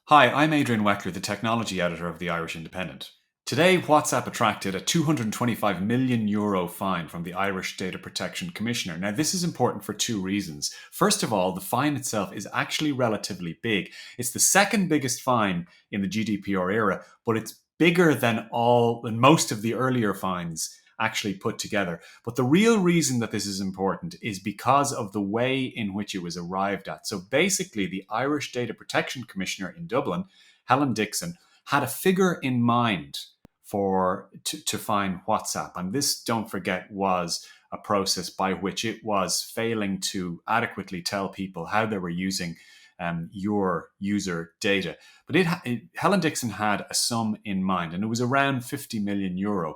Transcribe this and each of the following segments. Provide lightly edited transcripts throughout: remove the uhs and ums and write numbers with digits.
Hi, I'm Adrian Weckler, the technology editor of the Irish Independent. Today, WhatsApp attracted a €225 million fine from the Irish Data Protection Commissioner. Now, this is important for two reasons. First of all, the fine itself is actually relatively big. It's the second biggest fine in the GDPR era, but it's bigger than most of the earlier fines actually put together. But the real reason that this is important is because of the way in which it was arrived at. So basically, the Irish Data Protection Commissioner in Dublin, Helen Dixon, had a figure in mind to find WhatsApp. And this, don't forget, was a process by which it was failing to adequately tell people how they were using your user data. But Helen Dixon had a sum in mind, and it was around €50 million.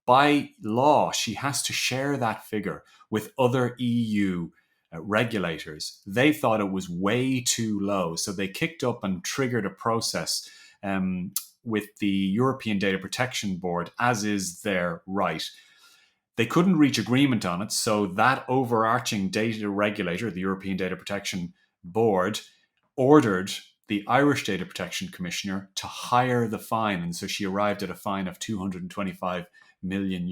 By law, she has to share that figure with other EU regulators. They thought it was way too low, so they kicked up and triggered a process with the European Data Protection Board, as is their right. They couldn't reach agreement on it, so that overarching data regulator, the European Data Protection Board, ordered the Irish Data Protection Commissioner to higher the fine. And so she arrived at a fine of €225 million.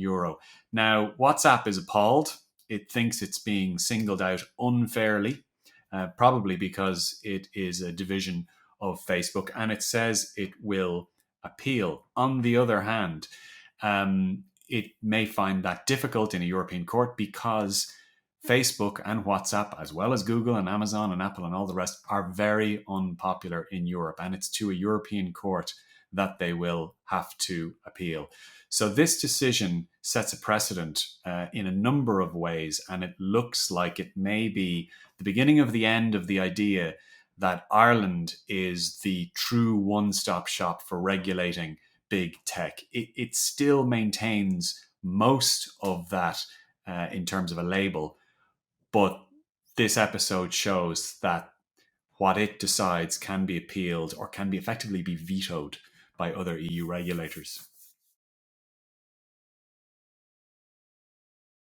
Now, WhatsApp is appalled. It thinks it's being singled out unfairly, probably because it is a division of Facebook, and it says it will appeal. On the other hand, it may find that difficult in a European court because Facebook and WhatsApp, as well as Google and Amazon and Apple and all the rest, are very unpopular in Europe. And it's to a European court that they will have to appeal. So this decision sets a precedent in a number of ways. And it looks like it may be the beginning of the end of the idea that Ireland is the true one-stop shop for regulating big tech. It still maintains most of that in terms of a label, but this episode shows that what it decides can be appealed or can be effectively be vetoed by other EU regulators.